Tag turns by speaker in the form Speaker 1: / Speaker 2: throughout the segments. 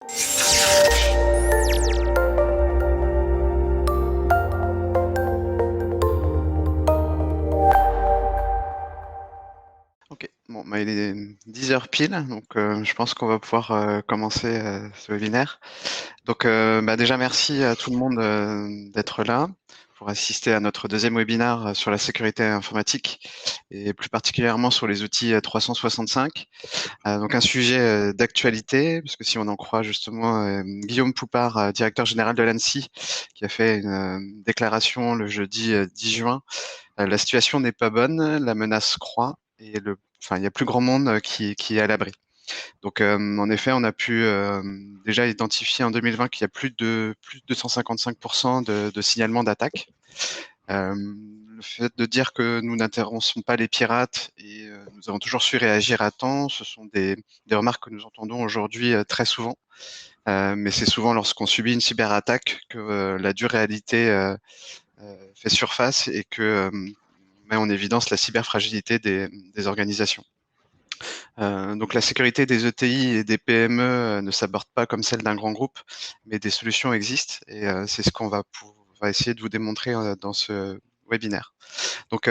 Speaker 1: Ok, bon, bah, il est 10 heures pile, donc je pense qu'on va pouvoir commencer ce webinaire. Donc bah, déjà merci à tout le monde d'être là pour assister à notre deuxième webinaire sur la sécurité informatique et plus particulièrement sur les outils 365. Donc un sujet d'actualité, parce que si on en croit justement Guillaume Poupard, directeur général de l'ANSSI, qui a fait une déclaration le jeudi 10 juin, la situation n'est pas bonne, la menace croît et il y a plus grand monde qui est à l'abri. Donc, en effet, on a pu déjà identifier en 2020 qu'il y a plus de 255% de signalements d'attaques. Le fait de dire que nous n'intervenons pas les pirates et nous avons toujours su réagir à temps, ce sont des remarques que nous entendons aujourd'hui très souvent. Mais c'est souvent lorsqu'on subit une cyberattaque que la dure réalité fait surface et que met en évidence la cyberfragilité des organisations. Donc la sécurité des ETI et des PME ne s'aborde pas comme celle d'un grand groupe, mais des solutions existent et c'est ce qu'on va essayer de vous démontrer dans ce webinaire. Donc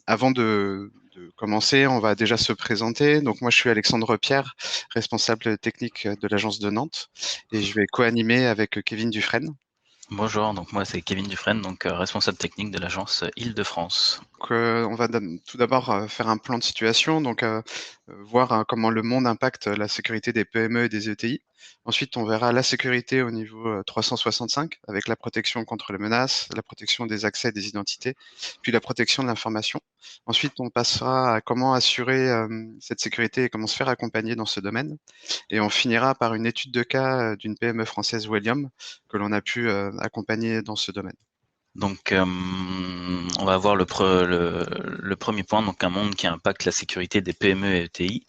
Speaker 1: avant de commencer, on va déjà se présenter. Donc moi je suis Alexandre Pierre, responsable technique de l'agence de Nantes et je vais co-animer avec Kevin Dufresne.
Speaker 2: Bonjour, donc moi c'est Kevin Dufresne, donc responsable technique de l'agence Île-de-France.
Speaker 1: Donc, on va tout d'abord faire un plan de situation, donc voir comment le monde impacte la sécurité des PME et des ETI. Ensuite, on verra la sécurité au niveau 365 avec la protection contre les menaces, la protection des accès et des identités, puis la protection de l'information. Ensuite, on passera à comment assurer cette sécurité et comment se faire accompagner dans ce domaine. Et on finira par une étude de cas d'une PME française, Wellium, que l'on a pu accompagner dans ce domaine.
Speaker 2: Donc on va voir le premier point, donc un monde qui impacte la sécurité des PME et ETI.